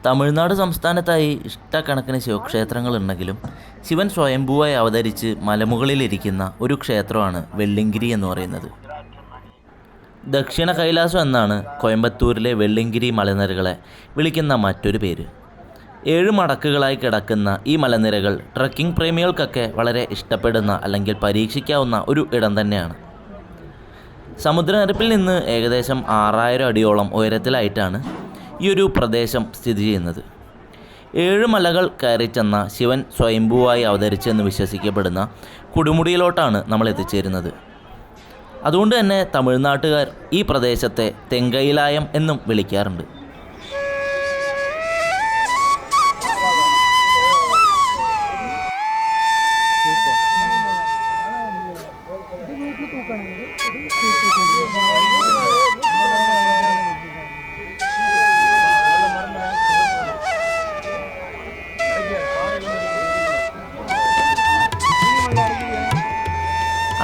തമിഴ്നാട് സംസ്ഥാനത്തായി ഇഷ്ടക്കണക്കിന് ശിവക്ഷേത്രങ്ങളുണ്ടെങ്കിലും ശിവൻ സ്വയംഭൂവായി അവതരിച്ച് മലമുകളിലിരിക്കുന്ന ഒരു ക്ഷേത്രമാണ് വെള്ളിങ്കിരി എന്ന് പറയുന്നത്. ദക്ഷിണ കൈലാസം എന്നാണ് കോയമ്പത്തൂരിലെ വെള്ളിങ്കിരി മലനിരകളെ വിളിക്കുന്ന മറ്റൊരു പേര്. 7 മടക്കുകളായി കിടക്കുന്ന ഈ മലനിരകൾ ട്രക്കിംഗ് പ്രേമികൾക്കൊക്കെ വളരെ ഇഷ്ടപ്പെടുന്ന അല്ലെങ്കിൽ പരീക്ഷിക്കാവുന്ന ഒരു ഇടം തന്നെയാണ്. സമുദ്രനിരപ്പിൽ നിന്ന് ഏകദേശം 6000 അടിയോളം ഉയരത്തിലായിട്ടാണ് ഈ ഒരു പ്രദേശം സ്ഥിതി ചെയ്യുന്നത്. 7 മലകൾ കയറി ചെന്ന ശിവൻ സ്വയംഭൂവായി അവതരിച്ചെന്ന് വിശ്വസിക്കപ്പെടുന്ന കൊടുമുടിയിലോട്ടാണ് നമ്മൾ എത്തിച്ചേരുന്നത്. അതുകൊണ്ട് തന്നെ തമിഴ്നാട്ടുകാർ ഈ പ്രദേശത്തെ തെങ്കൈലായം എന്നും വിളിക്കാറുണ്ട്.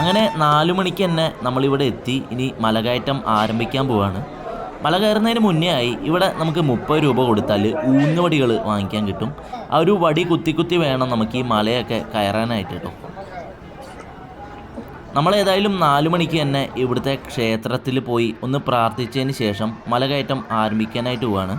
അങ്ങനെ 4 മണിക്ക് തന്നെ നമ്മളിവിടെ എത്തി. ഇനി മലകയറ്റം ആരംഭിക്കാൻ പോവാണ്. മല കയറുന്നതിന് മുന്നേ ആയി ഇവിടെ നമുക്ക് 30 രൂപ കൊടുത്താൽ ഊന്നുവടികൾ വാങ്ങിക്കാൻ കിട്ടും. ആ ഒരു വടി കുത്തി വേണം നമുക്ക് ഈ മലയൊക്കെ കയറാനായിട്ട് കേട്ടോ. നമ്മളേതായാലും 4 മണിക്ക് തന്നെ ഇവിടുത്തെ ക്ഷേത്രത്തിൽ പോയി ഒന്ന് പ്രാർത്ഥിച്ചതിന് ശേഷം മലകയറ്റം ആരംഭിക്കാനായിട്ട് പോവാണ്.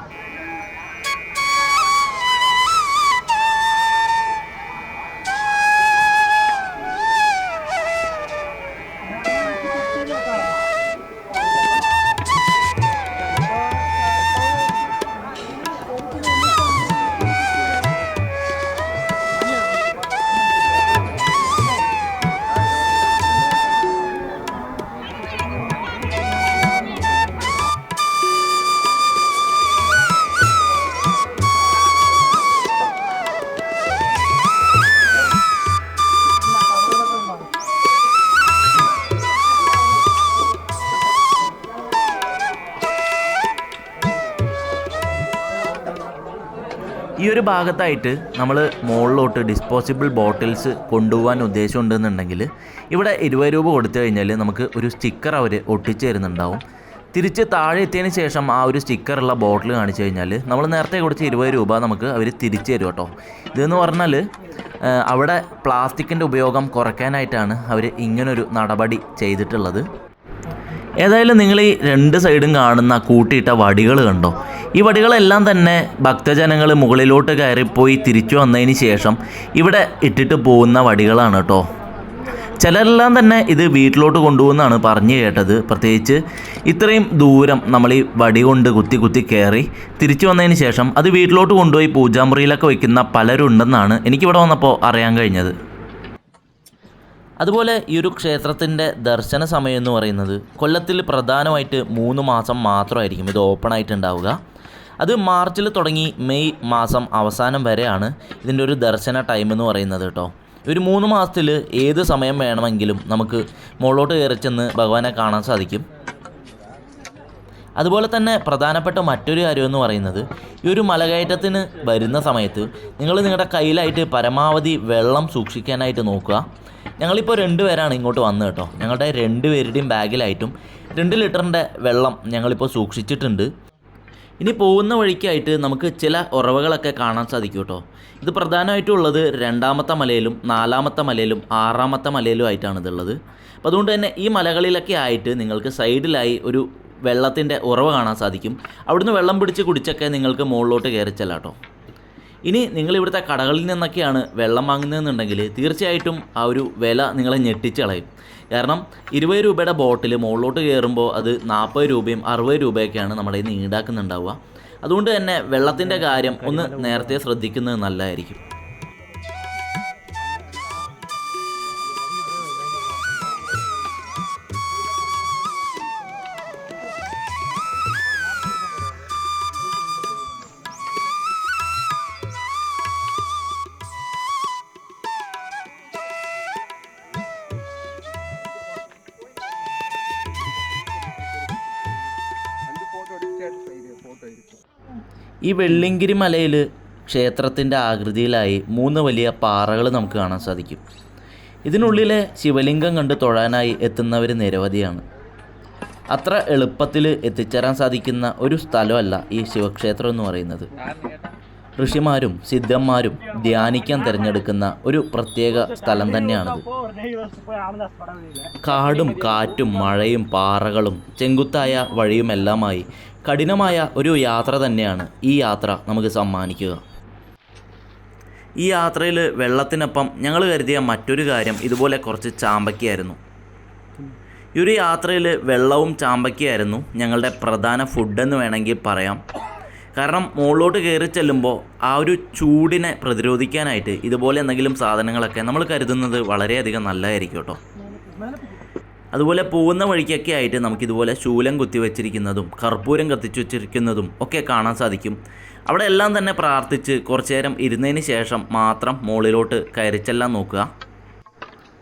ഈ ഒരു ഭാഗത്തായിട്ട് നമ്മൾ മുകളിലോട്ട് ഡിസ്പോസിബിൾ ബോട്ടിൽസ് കൊണ്ടുപോകാൻ ഉദ്ദേശമുണ്ടെന്നുണ്ടെങ്കിൽ ഇവിടെ 20 രൂപ കൊടുത്തു കഴിഞ്ഞാൽ നമുക്ക് ഒരു സ്റ്റിക്കർ അവർ ഒട്ടിച്ച് തരുന്നുണ്ടാവും. തിരിച്ച് താഴെ എത്തിയതിന് ശേഷം ആ ഒരു സ്റ്റിക്കറുള്ള ബോട്ടിൽ കാണിച്ചു കഴിഞ്ഞാൽ നമ്മൾ നേരത്തെ കൊടുത്ത 20 രൂപ നമുക്ക് അവർ തിരിച്ചു തരും കേട്ടോ. ഇതെന്ന് പറഞ്ഞാൽ അവിടെ പ്ലാസ്റ്റിക്കിൻ്റെ ഉപയോഗം കുറയ്ക്കാനായിട്ടാണ് അവർ ഇങ്ങനൊരു നടപടി ചെയ്തിട്ടുള്ളത്. ഏതായാലും നിങ്ങൾ ഈ 2 സൈഡും കാണുന്ന കൂട്ടിയിട്ട വടികൾ കണ്ടോ? ഈ വടികളെല്ലാം തന്നെ ഭക്തജനങ്ങൾ മുകളിലോട്ട് കയറിപ്പോയി തിരിച്ചു വന്നതിന് ശേഷം ഇവിടെ ഇട്ടിട്ട് പോകുന്ന വടികളാണ് കേട്ടോ. ചിലരെല്ലാം തന്നെ ഇത് വീട്ടിലോട്ട് കൊണ്ടുപോകുന്നതാണ് പറഞ്ഞു കേട്ടത്. പ്രത്യേകിച്ച് ഇത്രയും ദൂരം നമ്മൾ ഈ വടി കൊണ്ട് കുത്തി കയറി തിരിച്ചു വന്നതിന് ശേഷം അത് വീട്ടിലോട്ട് കൊണ്ടുപോയി പൂജാമുറിയിലൊക്കെ വയ്ക്കുന്ന പലരും ഉണ്ടെന്നാണ് എനിക്കിവിടെ വന്നപ്പോൾ അറിയാൻ കഴിഞ്ഞത്. അതുപോലെ ഈ ഒരു ക്ഷേത്രത്തിൻ്റെ ദർശന സമയം എന്ന് പറയുന്നത് കൊല്ലത്തിൽ പ്രധാനമായിട്ട് 3 മാസം മാത്രമായിരിക്കും ഇത് ഓപ്പൺ ആയിട്ടുണ്ടാവുക. അത് മാർച്ചിൽ തുടങ്ങി മെയ് മാസം അവസാനം വരെയാണ് ഇതിൻ്റെ ഒരു ദർശന ടൈം എന്ന് പറയുന്നത് കേട്ടോ. ഒരു 3 മാസത്തിൽ ഏത് സമയം വേണമെങ്കിലും നമുക്ക് മുകളിലോട്ട് കയറി ചെന്ന് ഭഗവാനെ കാണാൻ സാധിക്കും. അതുപോലെ തന്നെ പ്രധാനപ്പെട്ട മറ്റൊരു കാര്യം എന്ന് പറയുന്നത് ഈ ഒരു മലകയറ്റത്തിന് വരുന്ന സമയത്ത് നിങ്ങൾ നിങ്ങളുടെ കയ്യിലായിട്ട് പരമാവധി വെള്ളം സൂക്ഷിക്കാനായിട്ട് നോക്കുക. ഞങ്ങളിപ്പോൾ 2 പേരാണ് ഇങ്ങോട്ട് വന്നത് കേട്ടോ. ഞങ്ങളുടെ 2 പേരുടെയും ബാഗിലായിട്ടും 2 ലിറ്ററിൻ്റെ വെള്ളം ഞങ്ങളിപ്പോൾ സൂക്ഷിച്ചിട്ടുണ്ട്. ഇനി പോകുന്ന വഴിക്കായിട്ട് നമുക്ക് ചില ഉറവകളൊക്കെ കാണാൻ സാധിക്കും കേട്ടോ. ഇത് പ്രധാനമായിട്ടും ഉള്ളത് 2ാമത്തെ മലയിലും 4ാമത്തെ മലയിലും 6ാമത്തെ മലയിലും ആയിട്ടാണ് ഇതുള്ളത്. അപ്പോൾ അതുകൊണ്ട് തന്നെ ഈ മലകളിലൊക്കെ ആയിട്ട് നിങ്ങൾക്ക് സൈഡിലായി ഒരു വെള്ളത്തിൻ്റെ ഉറവ കാണാൻ സാധിക്കും. അവിടുന്ന് വെള്ളം പിടിച്ച് കുടിച്ചൊക്കെ നിങ്ങൾക്ക് മുകളിലോട്ട് കയറി ചെല്ലാം കേട്ടോ. ഇനി നിങ്ങളിവിടുത്തെ കടകളിൽ നിന്നൊക്കെയാണ് വെള്ളം വാങ്ങുന്നതെന്നുണ്ടെങ്കിൽ തീർച്ചയായിട്ടും ആ ഒരു വില നിങ്ങളെ ഞെട്ടിച്ച് കളയും. കാരണം 20 രൂപയുടെ ബോട്ടിൽ മുകളിലോട്ട് കയറുമ്പോൾ അത് 40 രൂപയും 60 രൂപയൊക്കെയാണ് നമ്മുടെ കയ്യിൽ നിന്ന് ഈടാക്കുന്നുണ്ടാവുക. അതുകൊണ്ട് തന്നെ വെള്ളത്തിൻ്റെ കാര്യം ഒന്ന് നേരത്തെ ശ്രദ്ധിക്കുന്നത് നല്ലതായിരിക്കും. ഈ വെള്ളിങ്കിരി മലയിൽ ക്ഷേത്രത്തിൻ്റെ ആകൃതിയിലായി 3 വലിയ പാറകൾ നമുക്ക് കാണാൻ സാധിക്കും. ഇതിനുള്ളിലെ ശിവലിംഗം കണ്ട് തൊഴാനായി എത്തുന്നവർ നിരവധിയാണ്. അത്ര എളുപ്പത്തിൽ എത്തിച്ചേരാൻ സാധിക്കുന്ന ഒരു സ്ഥലമല്ല ഈ ശിവക്ഷേത്രം എന്ന് പറയുന്നത്. ഋഷിമാരും സിദ്ധന്മാരും ധ്യാനിക്കാൻ തിരഞ്ഞെടുക്കുന്ന ഒരു പ്രത്യേക സ്ഥലം തന്നെയാണിത്. കാടും കാറ്റും മഴയും പാറകളും ചെങ്കുത്തായ വഴിയുമെല്ലാമായി കഠിനമായ ഒരു യാത്ര തന്നെയാണ് ഈ യാത്ര നമുക്ക് സമ്മാനിക്കുക. ഈ യാത്രയിൽ വെള്ളത്തിനൊപ്പം ഞങ്ങൾ കരുതിയ മറ്റൊരു കാര്യം ഇതുപോലെ കുറച്ച് ചാമ്പയ്ക്കായിരുന്നു. ഈ ഒരു യാത്രയിൽ വെള്ളവും ചാമ്പയ്ക്കായിരുന്നു ഞങ്ങളുടെ പ്രധാന ഫുഡെന്ന് വേണമെങ്കിൽ പറയാം. കാരണം മുകളിലോട്ട് കയറി ചെല്ലുമ്പോൾ ആ ഒരു ചൂടിനെ പ്രതിരോധിക്കാനായിട്ട് ഇതുപോലെ എന്തെങ്കിലും സാധനങ്ങളൊക്കെ നമ്മൾ കരുതുന്നത് വളരെയധികം നല്ലതായിരിക്കും കേട്ടോ. അതുപോലെ പോകുന്ന വഴിക്കൊക്കെ ആയിട്ട് നമുക്കിതുപോലെ ശൂലം കുത്തി വെച്ചിരിക്കുന്നതും കർപ്പൂരം കത്തിച്ചു വെച്ചിരിക്കുന്നതും ഒക്കെ കാണാൻ സാധിക്കും. അവിടെ എല്ലാം തന്നെ പ്രാർത്ഥിച്ച് കുറച്ചു നേരം ഇരുന്നതിന് ശേഷം മാത്രം മുകളിലോട്ട് കയറിച്ചെല്ലാൻ നോക്കുക.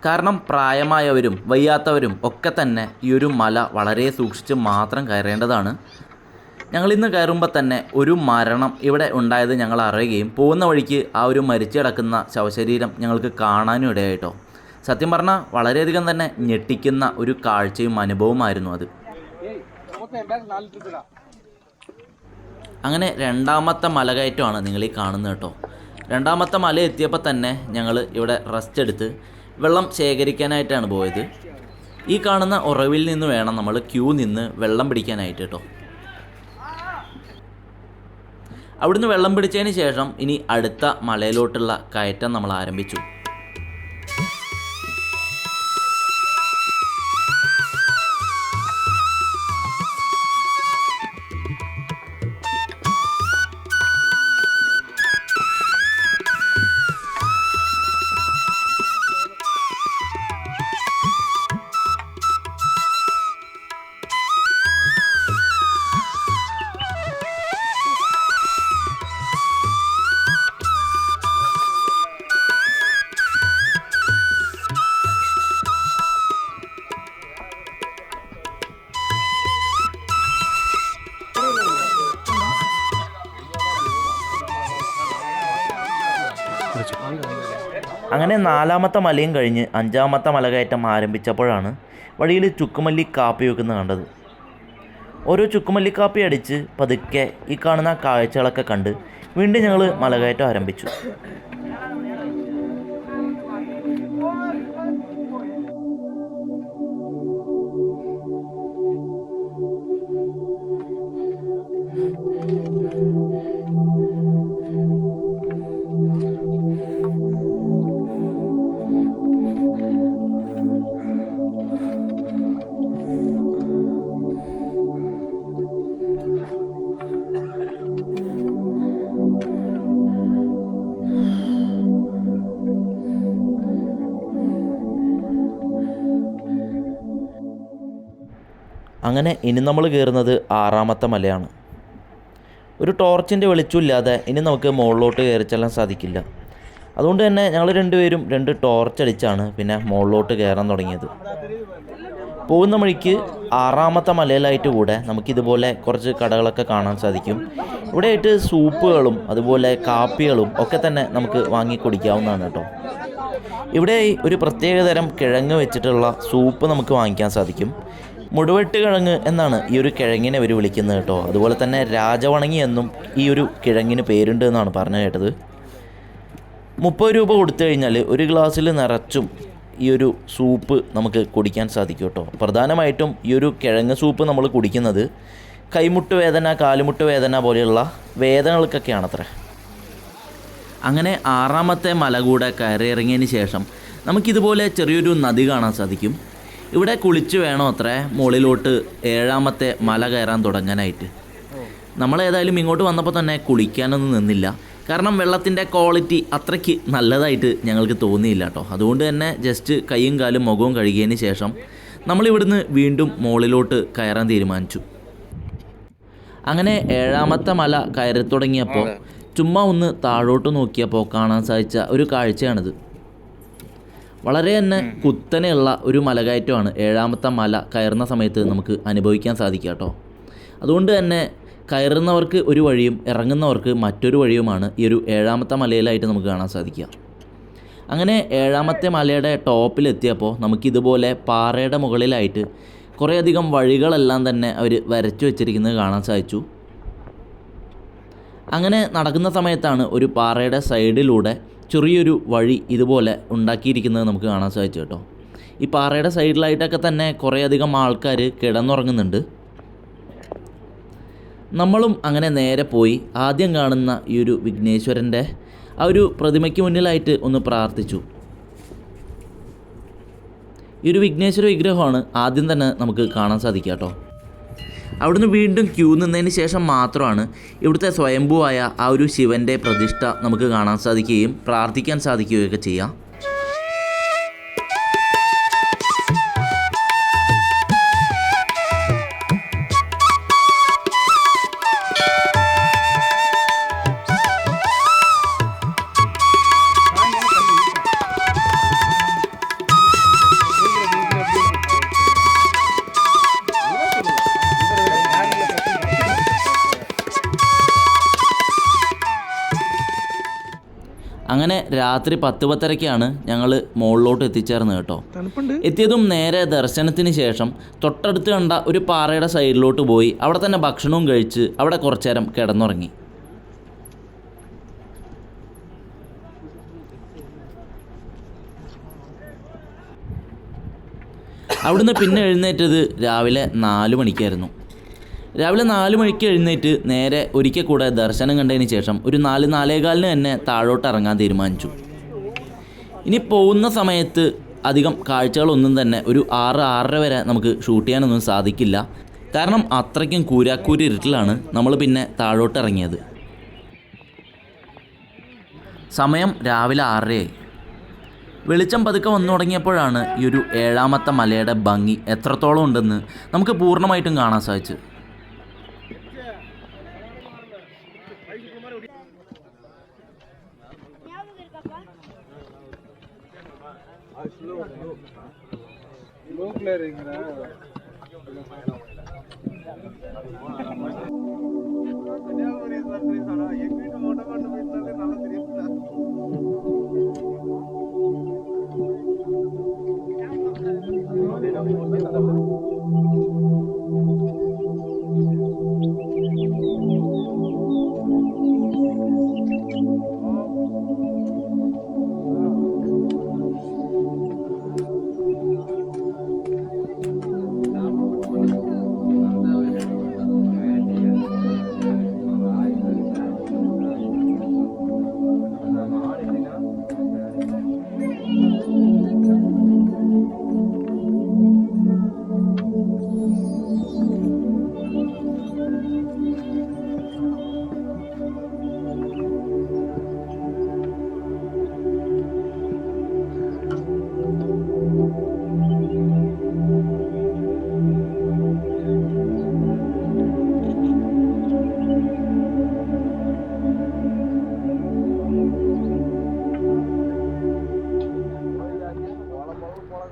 കാരണം പ്രായമായവരും വയ്യാത്തവരും ഒക്കെ തന്നെ ഈ ഒരു മല വളരെ സൂക്ഷിച്ച് മാത്രം കയറേണ്ടതാണ്. ഞങ്ങളിന്ന് കയറുമ്പോൾ തന്നെ ഒരു മരണം ഇവിടെ ഉണ്ടായത് ഞങ്ങൾ അറിയുകയും പോകുന്ന വഴിക്ക് ആ ഒരു മരിച്ചു കിടക്കുന്ന ശവശരീരം ഞങ്ങൾക്ക് കാണാനും ഇടയായിട്ടോ. സത്യം പറഞ്ഞാൽ വളരെയധികം തന്നെ ഞെട്ടിക്കുന്ന ഒരു കാഴ്ചയും അനുഭവമായിരുന്നു അത്. അങ്ങനെ രണ്ടാമത്തെ മലകയറ്റമാണ് നിങ്ങളീ കാണുന്നത് കേട്ടോ. രണ്ടാമത്തെ മല എത്തിയപ്പോൾ തന്നെ ഞങ്ങൾ ഇവിടെ റെസ്റ്റ് എടുത്ത് വെള്ളം ശേഖരിക്കാനായിട്ടാണ് പോയത്. ഈ കാണുന്ന ഉറവിൽ നിന്ന് വേണം നമ്മൾ ക്യൂ നിന്ന് വെള്ളം പിടിക്കാനായിട്ട് കേട്ടോ. അവിടുന്ന് വെള്ളം പിടിച്ചതിന് ശേഷം ഇനി അടുത്ത മലയിലോട്ടുള്ള കയറ്റം നമ്മൾ ആരംഭിച്ചു. അങ്ങനെ നാലാമത്തെ മലയും കഴിഞ്ഞ് അഞ്ചാമത്തെ മലകയറ്റം ആരംഭിച്ചപ്പോഴാണ് വഴിയിൽ ചുക്കുമല്ലി കാപ്പി വെക്കുന്നത് കണ്ടത്. ഓരോ ചുക്കുമല്ലി കാപ്പി അടിച്ച് പതുക്കെ ഈ കാണുന്ന കാഴ്ചകളൊക്കെ കണ്ട് വീണ്ടും ഞങ്ങൾ മലകയറ്റം ആരംഭിച്ചു. അങ്ങനെ ഇനി നമ്മൾ കയറുന്നത് ആറാമത്തെ മലയാണ്. ഒരു ടോർച്ചിൻ്റെ വെളിച്ചമില്ലാതെ ഇനി നമുക്ക് മുകളിലോട്ട് കയറി ചെല്ലാൻ സാധിക്കില്ല. അതുകൊണ്ട് തന്നെ ഞങ്ങൾ രണ്ടുപേരും 2 ടോർച്ച് അടിച്ചാണ് പിന്നെ മുകളിലോട്ട് കയറാൻ തുടങ്ങിയത്. പോകുന്ന വഴിക്ക് ആറാമത്തെ മലയിലായിട്ട് കൂടെ നമുക്കിതുപോലെ കുറച്ച് കടകളൊക്കെ കാണാൻ സാധിക്കും. ഇവിടെയായിട്ട് സൂപ്പുകളും അതുപോലെ കാപ്പികളും ഒക്കെ തന്നെ നമുക്ക് വാങ്ങി കുടിക്കാവുന്നതാണ് കേട്ടോ. ഇവിടെ ഒരു പ്രത്യേകതരം കിഴങ്ങ് വെച്ചിട്ടുള്ള സൂപ്പ് നമുക്ക് വാങ്ങിക്കാൻ സാധിക്കും. മുടുവെട്ട് കിഴങ്ങ് എന്നാണ് ഈ ഒരു കിഴങ്ങിനെ ഇവർ വിളിക്കുന്നത് കേട്ടോ. അതുപോലെ തന്നെ രാജവണങ്ങി എന്നും ഈ ഒരു കിഴങ്ങിന് പേരുണ്ട് എന്നാണ് പറഞ്ഞു കേട്ടത്. 30 രൂപ കൊടുത്തു കഴിഞ്ഞാൽ ഒരു ഗ്ലാസ്സിൽ നിറച്ചും ഈ ഒരു സൂപ്പ് നമുക്ക് കുടിക്കാൻ സാധിക്കും കേട്ടോ. പ്രധാനമായിട്ടും ഈ ഒരു കിഴങ്ങ് സൂപ്പ് നമ്മൾ കുടിക്കുന്നത് കൈമുട്ട് വേദന കാലുമുട്ട് വേദന പോലെയുള്ള വേദനകൾക്കൊക്കെയാണത്രേ. അങ്ങനെ ആറാമത്തെ മല കൂടെ കയറി ഇറങ്ങിയതിന് ശേഷം നമുക്കിതുപോലെ ചെറിയൊരു നദി കാണാൻ സാധിക്കും. ഇവിടെ കുളിച്ച് വേണം അത്രേ മുകളിലോട്ട് 7ാമത്തെ മല കയറാൻ തുടങ്ങാനായിട്ട്. നമ്മളേതായാലും ഇങ്ങോട്ട് വന്നപ്പോൾ തന്നെ കുളിക്കാനൊന്നും നിന്നില്ല. കാരണം വെള്ളത്തിൻ്റെ ക്വാളിറ്റി അത്രയ്ക്ക് നല്ലതായിട്ട് ഞങ്ങൾക്ക് തോന്നിയില്ല കേട്ടോ. അതുകൊണ്ട് തന്നെ ജസ്റ്റ് കൈയും കാലും മുഖവും കഴുകിയതിന് ശേഷം നമ്മളിവിടുന്ന് വീണ്ടും മുകളിലോട്ട് കയറാൻ തീരുമാനിച്ചു. അങ്ങനെ 7ാമത്തെ മല കയറി തുടങ്ങിയപ്പോൾ ചുമ്മാ ഒന്ന് താഴോട്ട് നോക്കിയപ്പോൾ കാണാൻ സാധിച്ച ഒരു കാഴ്ചയാണിത്. വളരെ തന്നെ കുത്തനെയുള്ള ഒരു മലകയറ്റമാണ് 7ാമത്തെ മല കയറുന്ന സമയത്ത് നമുക്ക് അനുഭവിക്കാൻ സാധിക്കുക കേട്ടോ. അതുകൊണ്ട് തന്നെ കയറുന്നവർക്ക് ഒരു വഴിയും ഇറങ്ങുന്നവർക്ക് മറ്റൊരു വഴിയുമാണ് ഈ ഒരു 7ാമത്തെ മലയിലായിട്ട് നമുക്ക് കാണാൻ സാധിക്കുക. അങ്ങനെ 7ാമത്തെ മലയുടെ ടോപ്പിലെത്തിയപ്പോൾ നമുക്കിതുപോലെ പാറയുടെ മുകളിലായിട്ട് കുറേയധികം വഴികളെല്ലാം തന്നെ അവർ വരച്ചു വെച്ചിരിക്കുന്നത് കാണാൻ സാധിച്ചു. അങ്ങനെ നടക്കുന്ന സമയത്താണ് ഒരു പാറയുടെ സൈഡിലൂടെ ചെറിയൊരു വഴി ഇതുപോലെ ഉണ്ടാക്കിയിരിക്കുന്നത് നമുക്ക് കാണാൻ സാധിച്ചു കേട്ടോ. ഈ പാറയുടെ സൈഡിലായിട്ടൊക്കെ തന്നെ കുറേയധികം ആൾക്കാർ കിടന്നുറങ്ങുന്നുണ്ട്. നമ്മളും അങ്ങനെ നേരെ പോയി ആദ്യം കാണുന്ന ഈ ഒരു വിഘ്നേശ്വരൻ്റെ ആ ഒരു പ്രതിമയ്ക്ക് മുന്നിലായിട്ട് ഒന്ന് പ്രാർത്ഥിച്ചു. ഈ ഒരു വിഘ്നേശ്വര വിഗ്രഹമാണ് ആദ്യം തന്നെ നമുക്ക് കാണാൻ സാധിക്കുക കേട്ടോ. അവിടുന്ന് വീണ്ടും ക്യൂ നിന്നതിന് ശേഷം മാത്രമാണ് ഇവിടുത്തെ സ്വയംഭൂവായ ആ ഒരു ശിവൻ്റെ പ്രതിഷ്ഠ നമുക്ക് കാണാൻ സാധിക്കുകയും പ്രാർത്ഥിക്കാൻ സാധിക്കുകയൊക്കെ ചെയ്യാം. അങ്ങനെ രാത്രി 10-10:30 ഞങ്ങൾ മുകളിലോട്ട് എത്തിച്ചേർന്നത് കേട്ടോ. എത്തിയതും നേരെ ദർശനത്തിന് ശേഷം തൊട്ടടുത്ത് കണ്ട ഒരു പാറയുടെ സൈഡിലോട്ട് പോയി അവിടെ തന്നെ ഭക്ഷണവും കഴിച്ച് അവിടെ കുറച്ചു നേരം കിടന്നുറങ്ങി. അവിടുന്ന് പിന്നെ എഴുന്നേറ്റത് രാവിലെ 4 മണിക്കായിരുന്നു. രാവിലെ 4 മണിക്ക് എഴുന്നേറ്റ് നേരെ ഒരിക്കൽ കൂടെ ദർശനം കണ്ടതിന് ശേഷം ഒരു 4-4:15 തന്നെ താഴോട്ട് ഇറങ്ങാൻ തീരുമാനിച്ചു. ഇനി പോകുന്ന സമയത്ത് അധികം കാഴ്ചകളൊന്നും തന്നെ ഒരു 6-6:30 വരെ നമുക്ക് ഷൂട്ട് ചെയ്യാനൊന്നും സാധിക്കില്ല. കാരണം അത്രയ്ക്കും കൂരാക്കൂരി ഇരുട്ടിലാണ് നമ്മൾ പിന്നെ താഴോട്ട് ഇറങ്ങിയത്. സമയം രാവിലെ 6:30 വെളിച്ചം പതുക്കെ വന്നു തുടങ്ങിയപ്പോഴാണ് ഈ ഒരു 7ാമത്തെ മലയുടെ ഭംഗി എത്രത്തോളം ഉണ്ടെന്ന് നമുക്ക് പൂർണ്ണമായിട്ടും കാണാൻ സാധിച്ചു.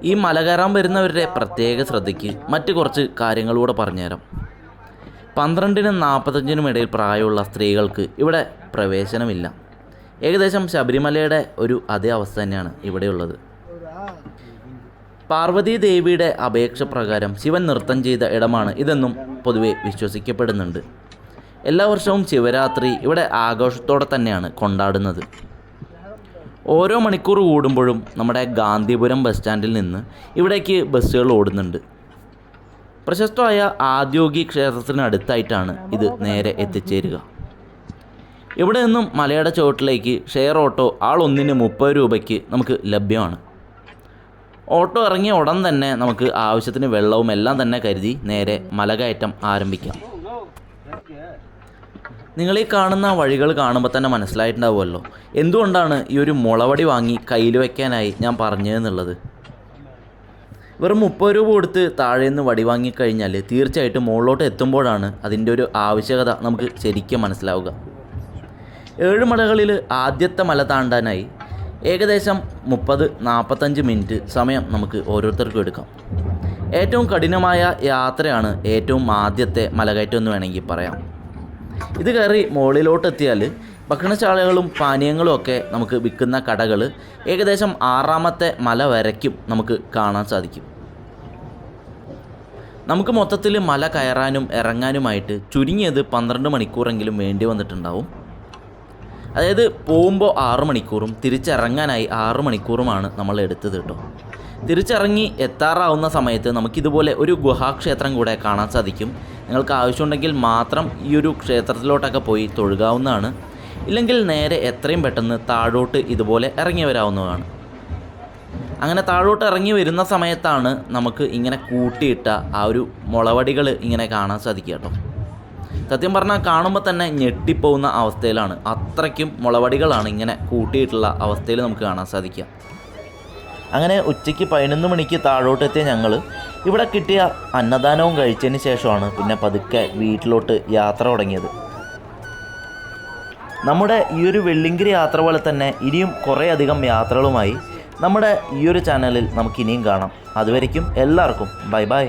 ഈ മല കയറാൻ വരുന്നവരുടെ പ്രത്യേക ശ്രദ്ധയ്ക്ക് മറ്റ് കുറച്ച് കാര്യങ്ങളൂടെ പറഞ്ഞുതരാം. 12-നും 45-നും ഇടയിൽ പ്രായമുള്ള സ്ത്രീകൾക്ക് ഇവിടെ പ്രവേശനമില്ല. ഏകദേശം ശബരിമലയുടെ ഒരു അതേ അവസ്ഥ തന്നെയാണ് ഇവിടെയുള്ളത്. പാർവതി ദേവിയുടെ അപേക്ഷ പ്രകാരം ശിവൻ നൃത്തം ചെയ്ത ഇടമാണ് ഇതെന്നും പൊതുവെ വിശ്വസിക്കപ്പെടുന്നുണ്ട്. എല്ലാ വർഷവും ശിവരാത്രി ഇവിടെ ആഘോഷത്തോടെ തന്നെയാണ് കൊണ്ടാടുന്നത്. ഓരോ മണിക്കൂർ കൂടുമ്പോഴും നമ്മുടെ ഗാന്ധിപുരം ബസ് സ്റ്റാൻഡിൽ നിന്ന് ഇവിടേക്ക് ബസ്സുകൾ ഓടുന്നുണ്ട്. പ്രശസ്തമായ ആദ്യോഗി ക്ഷേത്രത്തിനടുത്തായിട്ടാണ് ഇത് നേരെ എത്തിച്ചേരുക. ഇവിടെ നിന്നും മലയുടെ ചുവട്ടിലേക്ക് ഷെയർ ഓട്ടോ ആളൊന്നിന് 30 രൂപയ്ക്ക് നമുക്ക് ലഭ്യമാണ്. ഓട്ടോ ഇറങ്ങിയ ഉടൻ തന്നെ നമുക്ക് ആവശ്യത്തിന് വെള്ളവും എല്ലാം തന്നെ കരുതി നേരെ മലകയറ്റം ആരംഭിക്കാം. നിങ്ങൾ ഈ കാണുന്ന വഴികൾ കാണുമ്പോൾ തന്നെ മനസ്സിലായിട്ടുണ്ടാവുമല്ലോ എന്തുകൊണ്ടാണ് ഈ ഒരു മുളവടി വാങ്ങി കയ്യിൽ വയ്ക്കാനായി ഞാൻ പറഞ്ഞതെന്നുള്ളത്. വെറും 30 രൂപ കൊടുത്ത് താഴെ നിന്ന് വടി വാങ്ങിക്കഴിഞ്ഞാൽ തീർച്ചയായിട്ടും മുകളിലോട്ട് എത്തുമ്പോഴാണ് അതിൻ്റെ ഒരു ആവശ്യകത നമുക്ക് ശരിക്കും മനസ്സിലാവുക. 7 മലകളിൽ ആദ്യത്തെ മല താണ്ടാനായി ഏകദേശം 30-45 മിനിറ്റ് സമയം നമുക്ക് ഓരോരുത്തർക്കും എടുക്കാം. ഏറ്റവും കഠിനമായ യാത്രയാണ് ഏറ്റവും ആദ്യത്തെ മലകയറ്റം എന്ന് വേണമെങ്കിൽ പറയാം. ഇത് കയറി മുകളിലോട്ടെത്തിയാൽ ഭക്ഷണശാലകളും പാനീയങ്ങളും ഒക്കെ നമുക്ക് വിൽക്കുന്ന കടകൾ ഏകദേശം 6ാമത്തെ മല വരയ്ക്കും നമുക്ക് കാണാൻ സാധിക്കും. നമുക്ക് മൊത്തത്തിൽ മല കയറാനും ഇറങ്ങാനുമായിട്ട് ചുരുങ്ങിയത് 12 മണിക്കൂറെങ്കിലും വേണ്ടി വന്നിട്ടുണ്ടാവും. അതായത് പോകുമ്പോൾ 6 മണിക്കൂറും തിരിച്ചിറങ്ങാനായി 6 മണിക്കൂറുമാണ് നമ്മൾ എടുത്തത് കേട്ടോ. തിരിച്ചിറങ്ങി എത്താറാവുന്ന സമയത്ത് നമുക്കിതുപോലെ ഒരു ഗുഹാക്ഷേത്രം കൂടെ കാണാൻ സാധിക്കും. നിങ്ങൾക്ക് ആവശ്യമുണ്ടെങ്കിൽ മാത്രം ഈ ഒരു ക്ഷേത്രത്തിലോട്ടൊക്കെ പോയി തൊഴുകാവുന്നതാണ്. ഇല്ലെങ്കിൽ നേരെ എത്രയും പെട്ടെന്ന് താഴോട്ട് ഇതുപോലെ ഇറങ്ങി വരാവുന്നതാണ്. അങ്ങനെ താഴോട്ട് ഇറങ്ങി വരുന്ന സമയത്താണ് നമുക്ക് ഇങ്ങനെ കൂട്ടിയിട്ട ആ ഒരു മുളവടികൾ ഇങ്ങനെ കാണാൻ സാധിക്കുക കേട്ടോ. സത്യം പറഞ്ഞാൽ കാണുമ്പോൾ തന്നെ ഞെട്ടിപ്പോകുന്ന അവസ്ഥയിലാണ്. അത്രയ്ക്കും മുളവടികളാണ് ഇങ്ങനെ കൂട്ടിയിട്ടുള്ള അവസ്ഥയിൽ നമുക്ക് കാണാൻ സാധിക്കുക. അങ്ങനെ ഉച്ചയ്ക്ക് 11 മണിക്ക് താഴോട്ട് എത്തിയ ഞങ്ങൾ ഇവിടെ കിട്ടിയ അന്നദാനവും കഴിച്ചതിന് ശേഷമാണ് പിന്നെ പതുക്കെ വീട്ടിലോട്ട് യാത്ര തുടങ്ങിയത്. നമ്മുടെ ഈ ഒരു വെള്ളിങ്കിരി യാത്ര പോലെ തന്നെ ഇനിയും കുറേ അധികം യാത്രകളുമായി നമ്മുടെ ഈ ഒരു ചാനലിൽ നമുക്കിനിയും കാണാം. അതുവരയ്ക്കും എല്ലാവർക്കും ബൈ ബൈ.